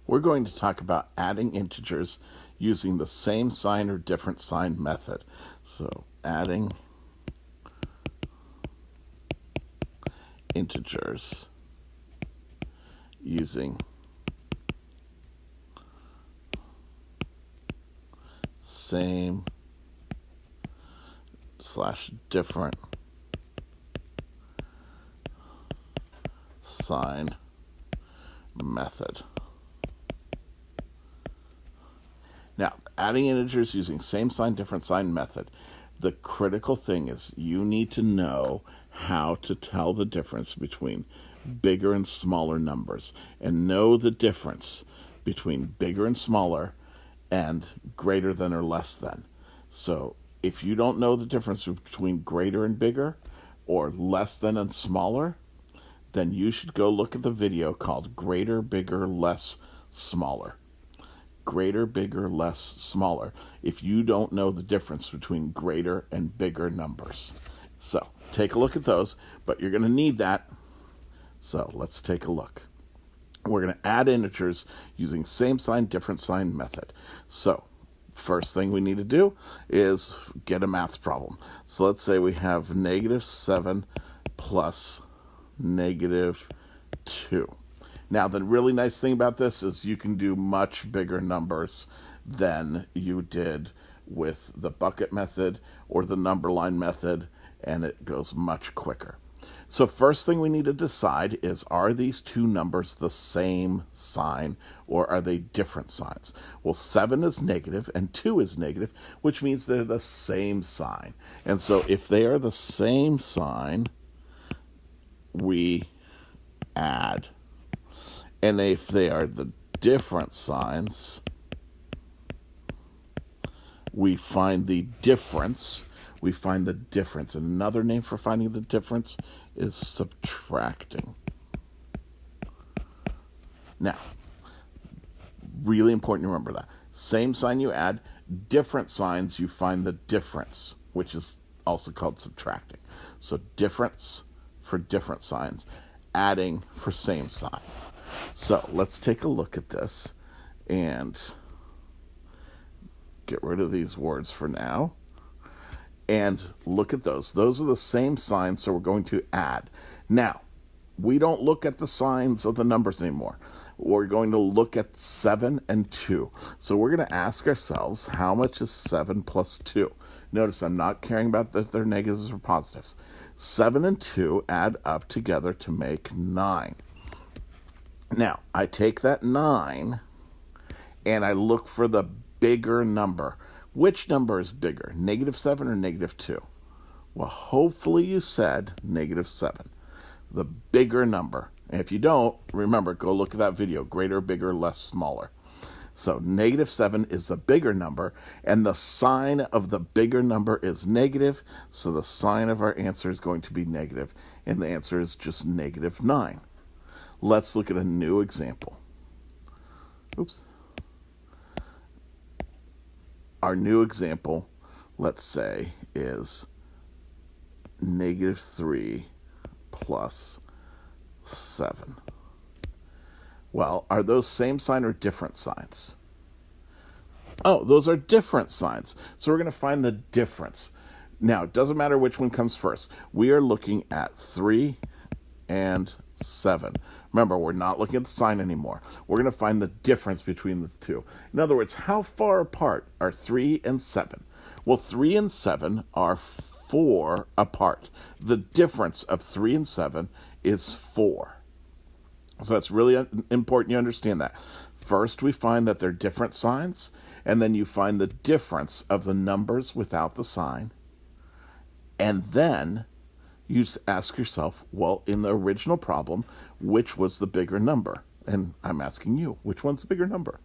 We're going to talk about adding integers using the same sign or different sign method. So adding integers using same / different sign method. Now, adding integers using same sign, different sign method. The critical thing is you need to know how to tell the difference between bigger and smaller numbers and know the difference between bigger and smaller and greater than or less than. So if you don't know the difference between greater and bigger or less than and smaller, then you should go look at the video called Greater, Bigger, Less, Smaller. Greater, bigger, less, smaller, if you don't know the difference between greater and bigger numbers. So take a look at those, but you're going to need that. So let's take a look. We're going to add integers using same sign, different sign method. So first thing we need to do is get a math problem. So let's say we have -7 plus -2. Now, the really nice thing about this is you can do much bigger numbers than you did with the bucket method or the number line method, and it goes much quicker. So first thing we need to decide is, are these two numbers the same sign or are they different signs? Well, 7 is negative and 2 is negative, which means they're the same sign. And so if they are the same sign, we add. And if they are the different signs, we find the difference. We find the difference. Another name for finding the difference is subtracting. Now, really important to remember that. Same sign you add, different signs you find the difference, which is also called subtracting. So difference for different signs, adding for same sign. So let's take a look at this and get rid of these words for now. And look at those. Those are the same signs, so we're going to add. Now, we don't look at the signs of the numbers anymore. We're going to look at 7 and 2. So we're going to ask ourselves, how much is 7 plus 2? Notice I'm not caring about if they're negatives or positives. 7 and 2 add up together to make 9. Now, I take that 9 and I look for the bigger number. Which number is bigger, -7 or -2? Well, hopefully you said -7, the bigger number. And if you don't, remember, go look at that video, greater, bigger, less, smaller. So -7 is the bigger number, and the sign of the bigger number is negative, so the sign of our answer is going to be negative, and the answer is just -9. Let's look at a new example. Oops. Our new example, let's say, is -3 plus 7. Well, are those same sign or different signs? Oh, those are different signs. So we're going to find the difference. Now, it doesn't matter which one comes first. We are looking at 3 and 7. Remember, we're not looking at the sign anymore. We're going to find the difference between the two. In other words, how far apart are 3 and 7? Well, 3 and 7 are 4 apart. The difference of 3 and 7 is 4. So it's really important you understand that. First, we find that they're different signs, and then you find the difference of the numbers without the sign. And then you ask yourself, well, in the original problem, which was the bigger number? And I'm asking you, which one's the bigger number?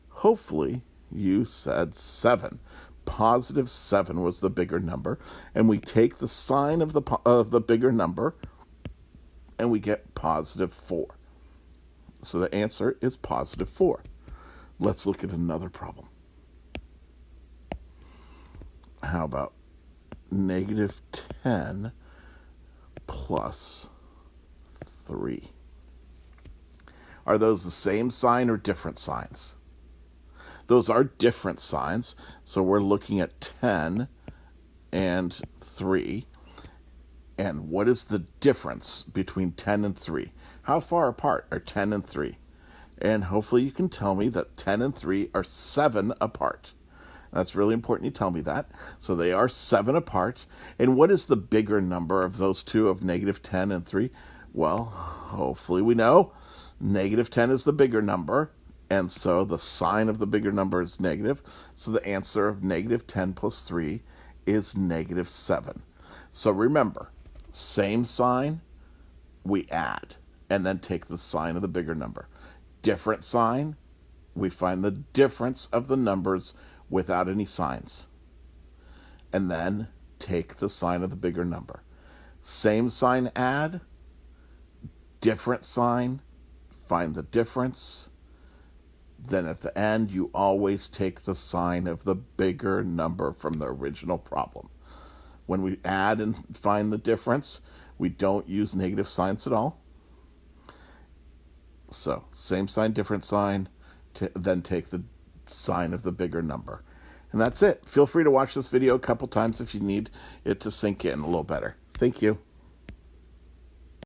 Hopefully, you said 7. Positive 7 was the bigger number, and we take the sign of the bigger number, and we get positive 4. So the answer is positive 4. Let's look at another problem. How about -10 plus 3? Are those the same sign or different signs? Those are different signs. So we're looking at 10 and 3. And what is the difference between 10 and 3? How far apart are 10 and 3? And hopefully you can tell me that 10 and 3 are 7 apart. That's really important you tell me that. So they are 7 apart. And what is the bigger number of those two, of negative 10 and 3? Well, hopefully we know. Negative 10 is the bigger number. And so the sign of the bigger number is negative. So the answer of negative 10 plus 3 is negative 7. So remember, same sign, we add, and then take the sign of the bigger number. Different sign, we find the difference of the numbers without any signs. And then take the sign of the bigger number. Same sign, add. Different sign, find the difference. Then at the end, you always take the sign of the bigger number from the original problem. When we add and find the difference, we don't use negative signs at all. So, same sign, different sign, then take the sign of the bigger number. And that's it. Feel free to watch this video a couple times if you need it to sink in a little better. Thank you.